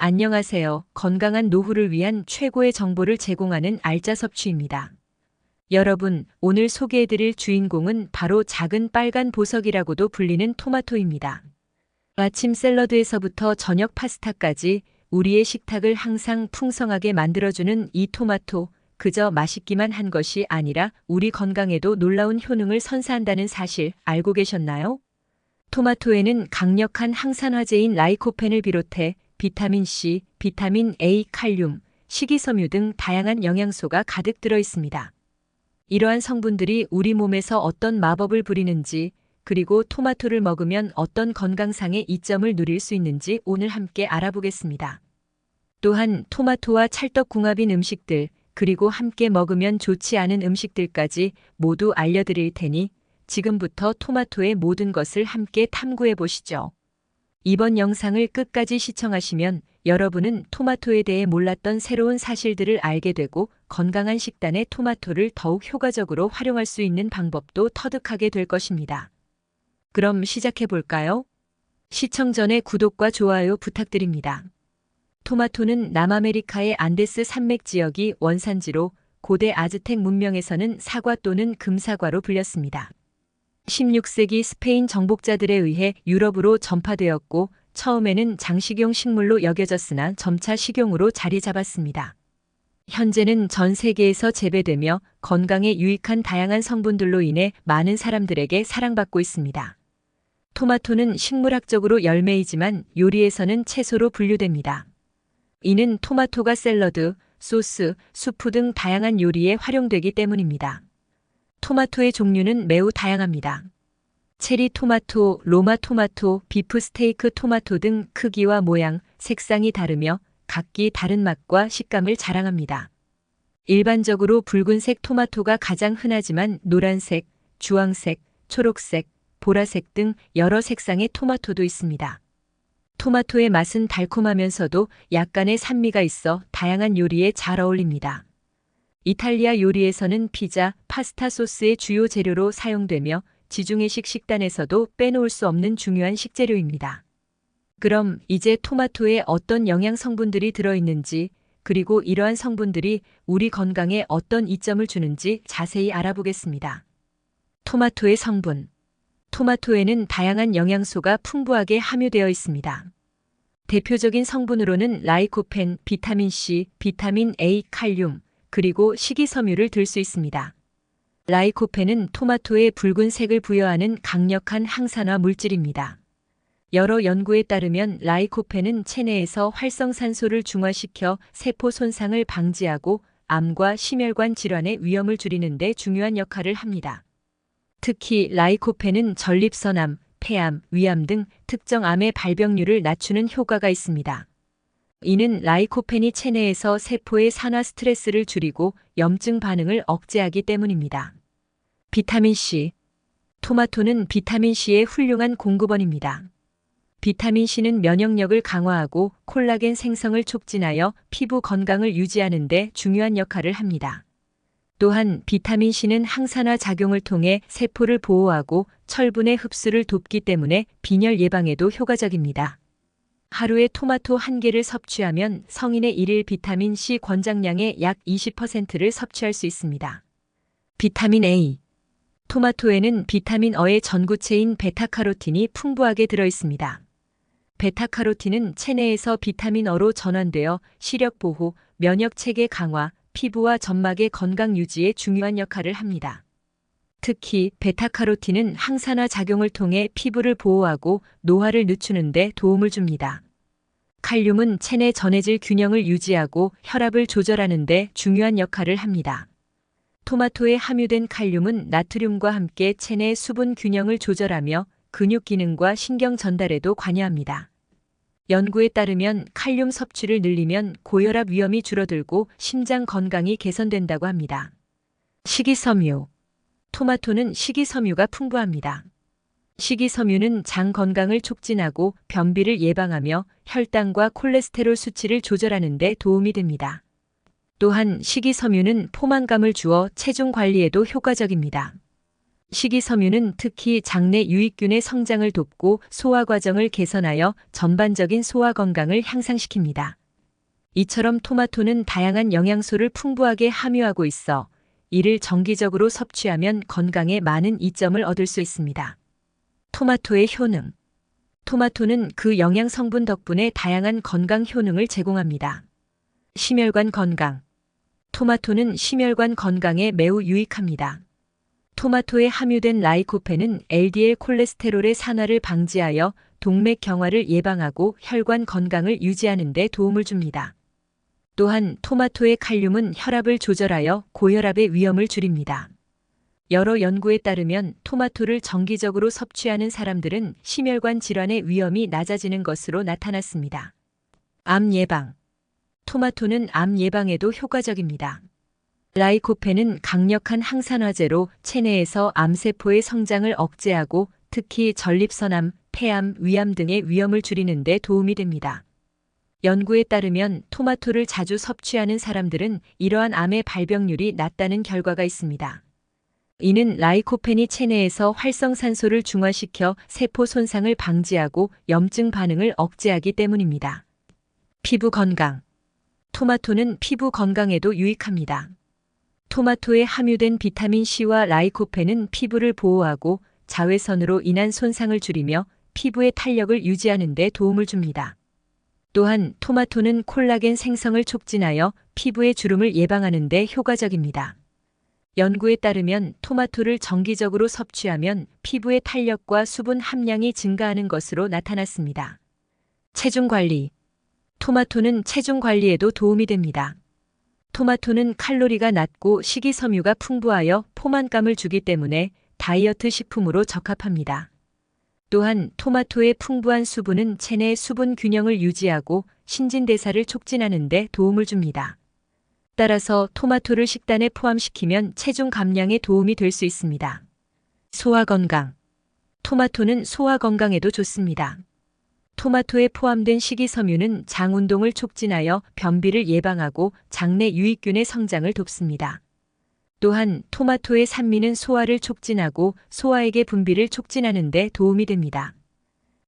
안녕하세요. 건강한 노후를 위한 최고의 정보를 제공하는 알짜 섭취입니다. 여러분, 오늘 소개해드릴 주인공은 바로 작은 빨간 보석이라고도 불리는 토마토입니다. 아침 샐러드에서부터 저녁 파스타까지 우리의 식탁을 항상 풍성하게 만들어주는 이 토마토, 그저 맛있기만 한 것이 아니라 우리 건강에도 놀라운 효능을 선사한다는 사실 알고 계셨나요? 토마토에는 강력한 항산화제인 라이코펜을 비롯해 비타민 C, 비타민 A, 칼륨, 식이섬유 등 다양한 영양소가 가득 들어 있습니다. 이러한 성분들이 우리 몸에서 어떤 마법을 부리는지, 그리고 토마토를 먹으면 어떤 건강상의 이점을 누릴 수 있는지 오늘 함께 알아보겠습니다. 또한 토마토와 찰떡궁합인 음식들, 그리고 함께 먹으면 좋지 않은 음식들까지 모두 알려드릴 테니 지금부터 토마토의 모든 것을 함께 탐구해 보시죠. 이번 영상을 끝까지 시청하시면 여러분은 토마토에 대해 몰랐던 새로운 사실들을 알게 되고 건강한 식단에 토마토를 더욱 효과적으로 활용할 수 있는 방법도 터득하게 될 것입니다. 그럼 시작해 볼까요? 시청 전에 구독과 좋아요 부탁드립니다. 토마토는 남아메리카의 안데스 산맥 지역이 원산지로 고대 아즈텍 문명에서는 사과 또는 금사과로 불렸습니다. 16세기 스페인 정복자들에 의해 유럽으로 전파되었고 처음에는 장식용 식물로 여겨졌으나 점차 식용으로 자리 잡았습니다. 현재는 전 세계에서 재배되며 건강에 유익한 다양한 성분들로 인해 많은 사람들에게 사랑받고 있습니다. 토마토는 식물학적으로 열매이지만 요리에서는 채소로 분류됩니다. 이는 토마토가 샐러드, 소스, 수프 등 다양한 요리에 활용되기 때문입니다. 토마토의 종류는 매우 다양합니다. 체리 토마토, 로마 토마토, 비프 스테이크 토마토 등 크기와 모양, 색상이 다르며 각기 다른 맛과 식감을 자랑합니다. 일반적으로 붉은색 토마토가 가장 흔하지만 노란색, 주황색, 초록색, 보라색 등 여러 색상의 토마토도 있습니다. 토마토의 맛은 달콤하면서도 약간의 산미가 있어 다양한 요리에 잘 어울립니다. 이탈리아 요리에서는 피자, 파스타 소스의 주요 재료로 사용되며 지중해식 식단에서도 빼놓을 수 없는 중요한 식재료입니다. 그럼 이제 토마토에 어떤 영양 성분들이 들어있는지, 그리고 이러한 성분들이 우리 건강에 어떤 이점을 주는지 자세히 알아보겠습니다. 토마토의 성분. 토마토에는 다양한 영양소가 풍부하게 함유되어 있습니다. 대표적인 성분으로는 라이코펜, 비타민 C, 비타민 A, 칼륨, 그리고 식이섬유를 들 수 있습니다. 라이코펜은 토마토에 붉은색을 부여하는 강력한 항산화 물질입니다. 여러 연구에 따르면 라이코펜은 체내에서 활성산소를 중화시켜 세포 손상을 방지하고 암과 심혈관 질환의 위험을 줄이는 데 중요한 역할을 합니다. 특히 라이코펜은 전립선암, 폐암, 위암 등 특정 암의 발병률을 낮추는 효과가 있습니다. 이는 라이코펜이 체내에서 세포의 산화 스트레스를 줄이고 염증 반응을 억제하기 때문입니다. 비타민 C. 토마토는 비타민 C의 훌륭한 공급원입니다. 비타민 C는 면역력을 강화하고 콜라겐 생성을 촉진하여 피부 건강을 유지하는 데 중요한 역할을 합니다. 또한 비타민 C는 항산화 작용을 통해 세포를 보호하고 철분의 흡수를 돕기 때문에 빈혈 예방에도 효과적입니다. 하루에 토마토 1개를 섭취하면 성인의 일일 비타민 C 권장량의 약 20%를 섭취할 수 있습니다. 비타민 A. 토마토에는 비타민 A의 전구체인 베타카로틴이 풍부하게 들어 있습니다. 베타카로틴은 체내에서 비타민 A로 전환되어 시력 보호, 면역 체계 강화, 피부와 점막의 건강 유지에 중요한 역할을 합니다. 특히 베타카로틴은 항산화 작용을 통해 피부를 보호하고 노화를 늦추는 데 도움을 줍니다. 칼륨은 체내 전해질 균형을 유지하고 혈압을 조절하는 데 중요한 역할을 합니다. 토마토에 함유된 칼륨은 나트륨과 함께 체내 수분 균형을 조절하며 근육 기능과 신경 전달에도 관여합니다. 연구에 따르면 칼륨 섭취를 늘리면 고혈압 위험이 줄어들고 심장 건강이 개선된다고 합니다. 식이섬유. 토마토는 식이섬유가 풍부합니다. 식이섬유는 장 건강을 촉진하고 변비를 예방하며 혈당과 콜레스테롤 수치를 조절하는 데 도움이 됩니다. 또한 식이섬유는 포만감을 주어 체중 관리에도 효과적입니다. 식이섬유는 특히 장내 유익균의 성장을 돕고 소화 과정을 개선하여 전반적인 소화 건강을 향상시킵니다. 이처럼 토마토는 다양한 영양소를 풍부하게 함유하고 있어 이를 정기적으로 섭취하면 건강에 많은 이점을 얻을 수 있습니다. 토마토의 효능. 토마토는 그 영양 성분 덕분에 다양한 건강 효능을 제공합니다. 심혈관 건강. 토마토는 심혈관 건강에 매우 유익합니다. 토마토에 함유된 라이코펜은 LDL 콜레스테롤의 산화를 방지하여 동맥 경화를 예방하고 혈관 건강을 유지하는 데 도움을 줍니다. 또한 토마토의 칼륨은 혈압을 조절하여 고혈압의 위험을 줄입니다. 여러 연구에 따르면 토마토를 정기적으로 섭취하는 사람들은 심혈관 질환의 위험이 낮아지는 것으로 나타났습니다. 암 예방. 토마토는 암 예방에도 효과적입니다. 라이코펜은 강력한 항산화제로 체내에서 암세포의 성장을 억제하고 특히 전립선암, 폐암, 위암 등의 위험을 줄이는 데 도움이 됩니다. 연구에 따르면 토마토를 자주 섭취하는 사람들은 이러한 암의 발병률이 낮다는 결과가 있습니다. 이는 라이코펜이 체내에서 활성산소를 중화시켜 세포 손상을 방지하고 염증 반응을 억제하기 때문입니다. 피부 건강. 토마토는 피부 건강에도 유익합니다. 토마토에 함유된 비타민 C와 라이코펜은 피부를 보호하고 자외선으로 인한 손상을 줄이며 피부의 탄력을 유지하는 데 도움을 줍니다. 또한 토마토는 콜라겐 생성을 촉진하여 피부의 주름을 예방하는 데 효과적입니다. 연구에 따르면 토마토를 정기적으로 섭취하면 피부의 탄력과 수분 함량이 증가하는 것으로 나타났습니다. 체중 관리. 토마토는 체중 관리에도 도움이 됩니다. 토마토는 칼로리가 낮고 식이섬유가 풍부하여 포만감을 주기 때문에 다이어트 식품으로 적합합니다. 또한 토마토의 풍부한 수분은 체내 수분 균형을 유지하고 신진대사를 촉진하는 데 도움을 줍니다. 따라서 토마토를 식단에 포함시키면 체중 감량에 도움이 될 수 있습니다. 소화 건강. 토마토는 소화 건강에도 좋습니다. 토마토에 포함된 식이섬유는 장 운동을 촉진하여 변비를 예방하고 장내 유익균의 성장을 돕습니다. 또한 토마토의 산미는 소화를 촉진하고 소화액의 분비를 촉진하는 데 도움이 됩니다.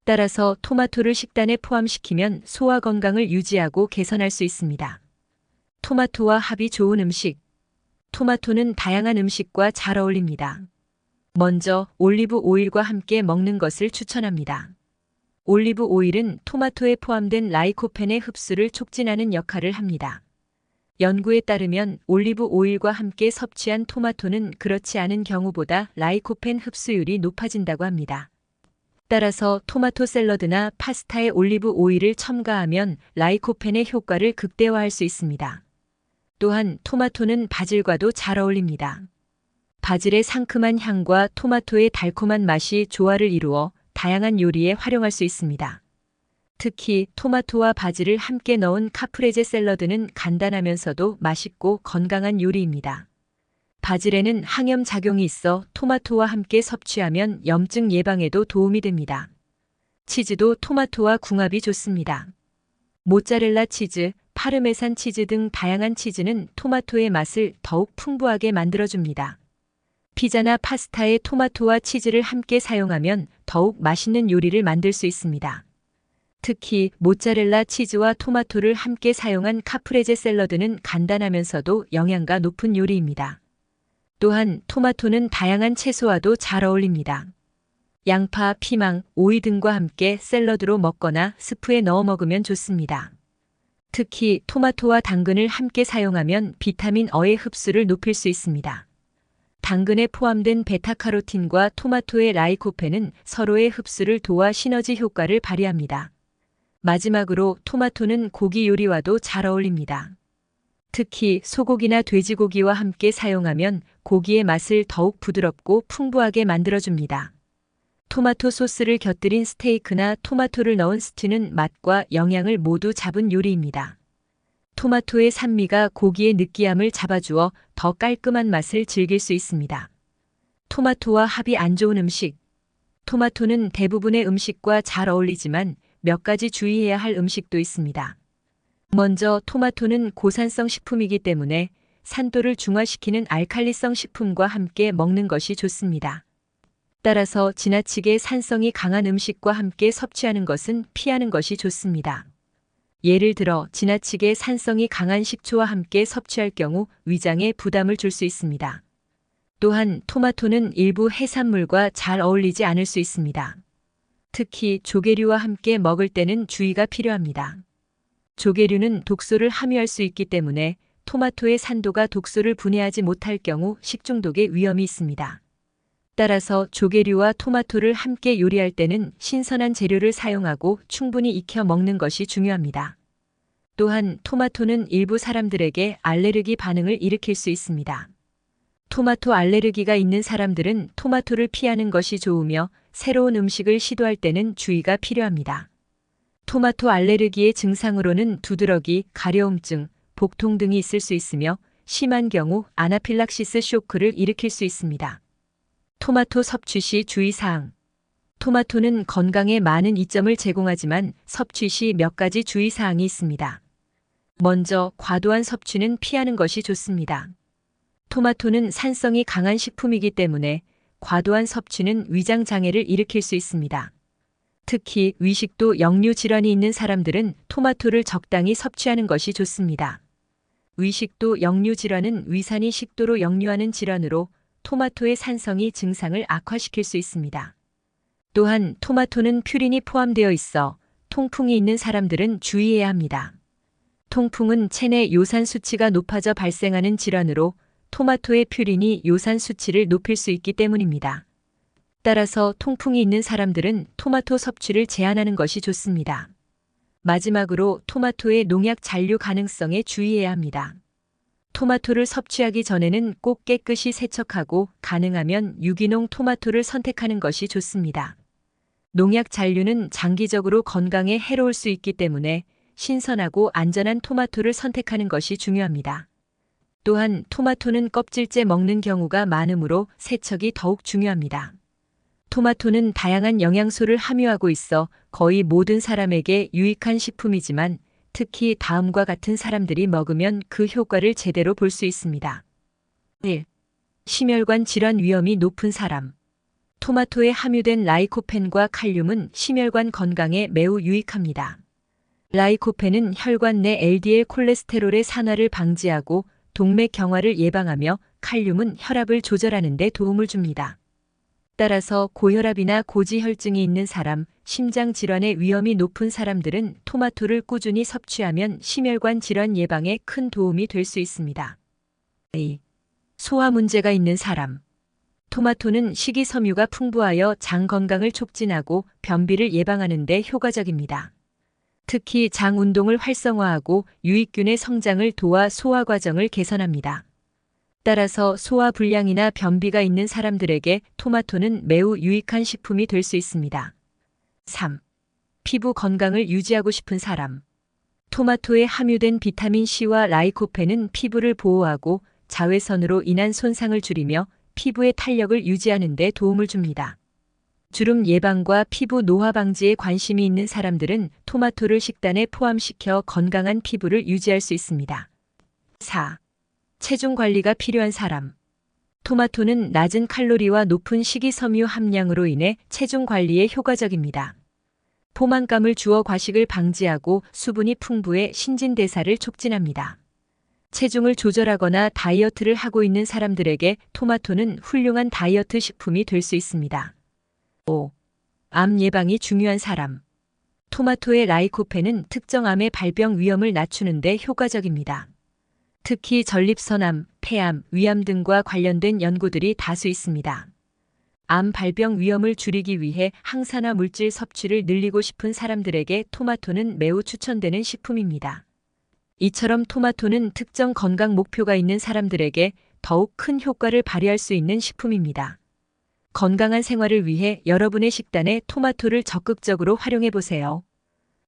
따라서 토마토를 식단에 포함시키면 소화 건강을 유지하고 개선할 수 있습니다. 토마토와 합이 좋은 음식. 토마토는 다양한 음식과 잘 어울립니다. 먼저 올리브 오일과 함께 먹는 것을 추천합니다. 올리브 오일은 토마토에 포함된 라이코펜의 흡수를 촉진하는 역할을 합니다. 연구에 따르면 올리브 오일과 함께 섭취한 토마토는 그렇지 않은 경우보다 라이코펜 흡수율이 높아진다고 합니다. 따라서 토마토 샐러드나 파스타에 올리브 오일을 첨가하면 라이코펜의 효과를 극대화할 수 있습니다. 또한 토마토는 바질과도 잘 어울립니다. 바질의 상큼한 향과 토마토의 달콤한 맛이 조화를 이루어 다양한 요리에 활용할 수 있습니다. 특히 토마토와 바질을 함께 넣은 카프레제 샐러드는 간단하면서도 맛있고 건강한 요리입니다. 바질에는 항염 작용이 있어 토마토와 함께 섭취하면 염증 예방에도 도움이 됩니다. 치즈도 토마토와 궁합이 좋습니다. 모짜렐라 치즈, 파르메산 치즈 등 다양한 치즈는 토마토의 맛을 더욱 풍부하게 만들어줍니다. 피자나 파스타에 토마토와 치즈를 함께 사용하면 더욱 맛있는 요리를 만들 수 있습니다. 특히 모짜렐라 치즈와 토마토를 함께 사용한 카프레제 샐러드는 간단하면서도 영양가 높은 요리입니다. 또한 토마토는 다양한 채소와도 잘 어울립니다. 양파, 피망, 오이 등과 함께 샐러드로 먹거나 스프에 넣어 먹으면 좋습니다. 특히 토마토와 당근을 함께 사용하면 비타민 어의 흡수를 높일 수 있습니다. 당근에 포함된 베타카로틴과 토마토의 라이코펜은 서로의 흡수를 도와 시너지 효과를 발휘합니다. 마지막으로 토마토는 고기 요리와도 잘 어울립니다. 특히 소고기나 돼지고기와 함께 사용하면 고기의 맛을 더욱 부드럽고 풍부하게 만들어줍니다. 토마토 소스를 곁들인 스테이크나 토마토를 넣은 스튜는 맛과 영양을 모두 잡은 요리입니다. 토마토의 산미가 고기의 느끼함을 잡아주어 더 깔끔한 맛을 즐길 수 있습니다. 토마토와 합이 안 좋은 음식. 토마토는 대부분의 음식과 잘 어울리지만 몇 가지 주의해야 할 음식도 있습니다. 먼저 토마토는 고산성 식품이기 때문에 산도를 중화시키는 알칼리성 식품과 함께 먹는 것이 좋습니다. 따라서 지나치게 산성이 강한 음식과 함께 섭취하는 것은 피하는 것이 좋습니다. 예를 들어 지나치게 산성이 강한 식초와 함께 섭취할 경우 위장에 부담을 줄 수 있습니다. 또한 토마토는 일부 해산물과 잘 어울리지 않을 수 있습니다. 특히 조개류와 함께 먹을 때는 주의가 필요합니다. 조개류는 독소를 함유할 수 있기 때문에 토마토의 산도가 독소를 분해하지 못할 경우 식중독의 위험이 있습니다. 따라서 조개류와 토마토를 함께 요리할 때는 신선한 재료를 사용하고 충분히 익혀 먹는 것이 중요합니다. 또한 토마토는 일부 사람들에게 알레르기 반응을 일으킬 수 있습니다. 토마토 알레르기가 있는 사람들은 토마토를 피하는 것이 좋으며 새로운 음식을 시도할 때는 주의가 필요합니다. 토마토 알레르기의 증상으로는 두드러기, 가려움증, 복통 등이 있을 수 있으며 심한 경우 아나필락시스 쇼크를 일으킬 수 있습니다. 토마토 섭취 시 주의사항. 토마토는 건강에 많은 이점을 제공하지만 섭취 시 몇 가지 주의사항이 있습니다. 먼저 과도한 섭취는 피하는 것이 좋습니다. 토마토는 산성이 강한 식품이기 때문에 과도한 섭취는 위장 장애를 일으킬 수 있습니다. 특히 위식도 역류 질환이 있는 사람들은 토마토를 적당히 섭취하는 것이 좋습니다. 위식도 역류 질환은 위산이 식도로 역류하는 질환으로 토마토의 산성이 증상을 악화시킬 수 있습니다. 또한 토마토는 퓨린이 포함되어 있어 통풍이 있는 사람들은 주의해야 합니다. 통풍은 체내 요산 수치가 높아져 발생하는 질환으로 토마토의 퓨린이 요산 수치를 높일 수 있기 때문입니다. 따라서 통풍이 있는 사람들은 토마토 섭취를 제한하는 것이 좋습니다. 마지막으로 토마토의 농약 잔류 가능성에 주의해야 합니다. 토마토를 섭취하기 전에는 꼭 깨끗이 세척하고 가능하면 유기농 토마토를 선택하는 것이 좋습니다. 농약 잔류는 장기적으로 건강에 해로울 수 있기 때문에 신선하고 안전한 토마토를 선택하는 것이 중요합니다. 또한 토마토는 껍질째 먹는 경우가 많으므로 세척이 더욱 중요합니다. 토마토는 다양한 영양소를 함유하고 있어 거의 모든 사람에게 유익한 식품이지만 특히 다음과 같은 사람들이 먹으면 그 효과를 제대로 볼 수 있습니다. 1. 심혈관 질환 위험이 높은 사람. 토마토에 함유된 라이코펜과 칼륨은 심혈관 건강에 매우 유익합니다. 라이코펜은 혈관 내 LDL 콜레스테롤의 산화를 방지하고 동맥 경화를 예방하며 칼륨은 혈압을 조절하는 데 도움을 줍니다. 따라서 고혈압이나 고지혈증이 있는 사람, 심장 질환의 위험이 높은 사람들은 토마토를 꾸준히 섭취하면 심혈관 질환 예방에 큰 도움이 될 수 있습니다. 2. 소화 문제가 있는 사람. 토마토는 식이섬유가 풍부하여 장 건강을 촉진하고 변비를 예방하는 데 효과적입니다. 특히 장 운동을 활성화하고 유익균의 성장을 도와 소화 과정을 개선합니다. 따라서 소화 불량이나 변비가 있는 사람들에게 토마토는 매우 유익한 식품이 될 수 있습니다. 3. 피부 건강을 유지하고 싶은 사람. 토마토에 함유된 비타민 C와 라이코펜은 피부를 보호하고 자외선으로 인한 손상을 줄이며 피부의 탄력을 유지하는 데 도움을 줍니다. 주름 예방과 피부 노화 방지에 관심이 있는 사람들은 토마토를 식단에 포함시켜 건강한 피부를 유지할 수 있습니다. 4. 체중 관리가 필요한 사람. 토마토는 낮은 칼로리와 높은 식이섬유 함량으로 인해 체중 관리에 효과적입니다. 포만감을 주어 과식을 방지하고 수분이 풍부해 신진대사를 촉진합니다. 체중을 조절하거나 다이어트를 하고 있는 사람들에게 토마토는 훌륭한 다이어트 식품이 될 수 있습니다. 5. 암 예방이 중요한 사람. 토마토의 라이코펜은 특정 암의 발병 위험을 낮추는 데 효과적입니다. 특히 전립선암, 폐암, 위암 등과 관련된 연구들이 다수 있습니다. 암 발병 위험을 줄이기 위해 항산화 물질 섭취를 늘리고 싶은 사람들에게 토마토는 매우 추천되는 식품입니다. 이처럼 토마토는 특정 건강 목표가 있는 사람들에게 더욱 큰 효과를 발휘할 수 있는 식품입니다. 건강한 생활을 위해 여러분의 식단에 토마토를 적극적으로 활용해 보세요.